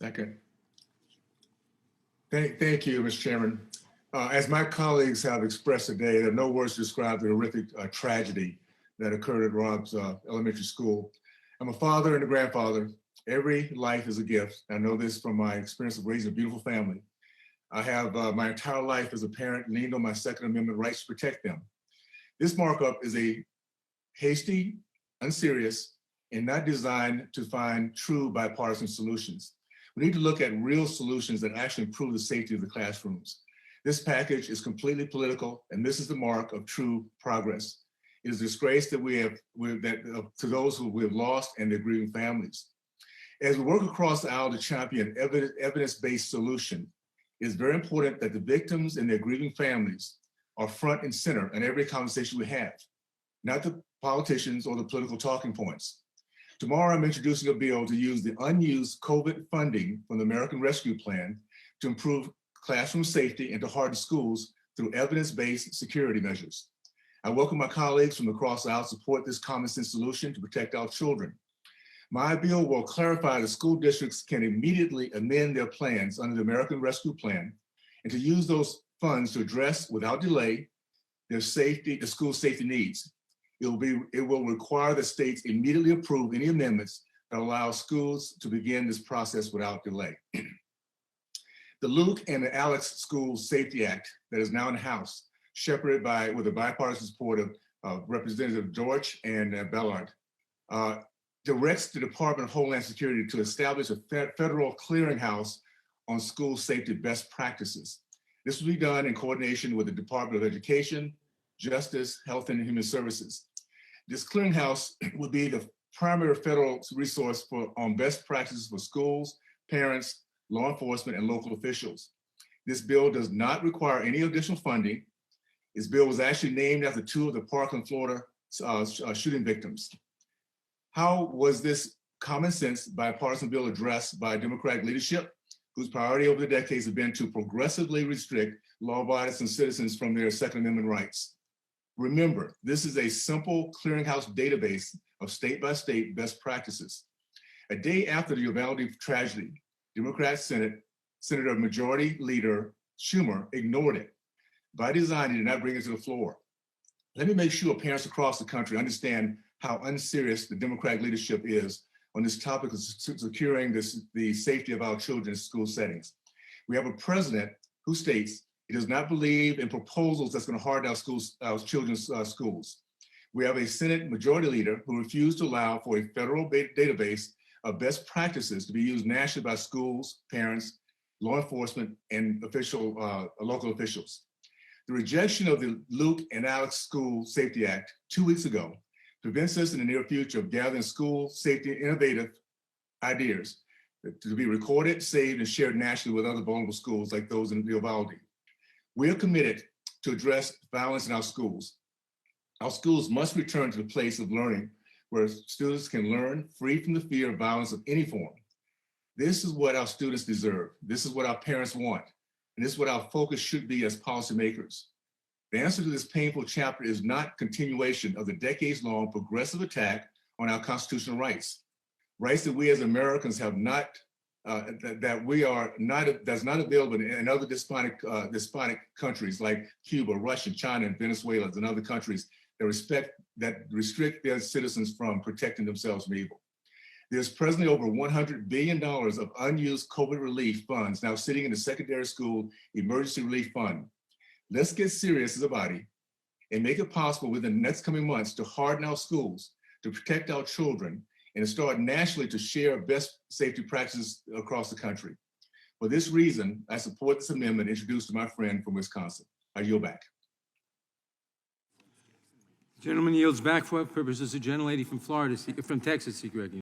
Second. Thank you, Mr. Chairman. As my colleagues have expressed today, there are no words to describe the horrific tragedy that occurred at Rob's elementary school. I'm a father and a grandfather. Every life is a gift. I know this from my experience of raising a beautiful family. I have my entire life as a parent leaned on my Second Amendment rights to protect them. This markup is a hasty, unserious, and not designed to find true bipartisan solutions. We need to look at real solutions that actually improve the safety of the classrooms. This package is completely political and misses the mark of true progress. It is a disgrace that to those who we have lost and their grieving families. As we work across the aisle to champion evidence-based solution, it is very important that the victims and their grieving families are front and center in every conversation we have, not the politicians or the political talking points. Tomorrow, I'm introducing a bill to use the unused COVID funding from the American Rescue Plan to improve classroom safety and to harden schools through evidence-based security measures. I welcome my colleagues from across the aisle to support this common sense solution to protect our children. My bill will clarify that school districts can immediately amend their plans under the American Rescue Plan and to use those funds to address without delay their school safety needs. It will require that states immediately approve any amendments that allow schools to begin this process without delay. The Luke and the Alex School Safety Act that is now in the House, shepherded with the bipartisan support of Representative George and Bellard, directs the Department of Homeland Security to establish a federal clearinghouse on school safety best practices. This will be done in coordination with the Department of Education, Justice, Health and Human Services. This clearinghouse will be the primary federal resource on best practices for schools, parents, law enforcement, and local officials. This bill does not require any additional funding. This bill was actually named after two of the Parkland, Florida shooting victims. How was this common sense bipartisan bill addressed by Democratic leadership, whose priority over the decades have been to progressively restrict law-abiding citizens from their Second Amendment rights? Remember, this is a simple clearinghouse database of state-by-state best practices. A day after the Uvalde tragedy, Democrat Senator Majority Leader Schumer ignored it. By design, he did not bring it to the floor. Let me make sure parents across the country understand how unserious the Democratic leadership is on this topic of securing the safety of our children in school settings. We have a president who states he does not believe in proposals that's going to harden our children's schools. We have a Senate Majority Leader who refused to allow for a federal database of best practices to be used nationally by schools, parents, law enforcement, and local officials. The rejection of the Luke and Alex School Safety Act 2 weeks ago prevents us in the near future of gathering school safety innovative ideas to be recorded, saved, and shared nationally with other vulnerable schools like those in Uvalde. We are committed to address violence in our schools. Our schools must return to the place of learning where students can learn free from the fear of violence of any form. This is what our students deserve. This is what our parents want. And this is what our focus should be as policymakers. The answer to this painful chapter is not continuation of the decades-long progressive attack on our constitutional rights that we as Americans have not, that's not available in other despotic countries like Cuba, Russia, China, and Venezuela, and other countries that restrict their citizens from protecting themselves from evil. There's presently over $100 billion of unused COVID relief funds now sitting in the Secondary School Emergency Relief Fund. Let's get serious as a body and make it possible within the next coming months to harden our schools, to protect our children, and to start nationally to share best safety practices across the country. For this reason, I support this amendment introduced to my friend from Wisconsin. I yield back. Gentleman yields back for purposes of gentlelady from Texas seek recognition.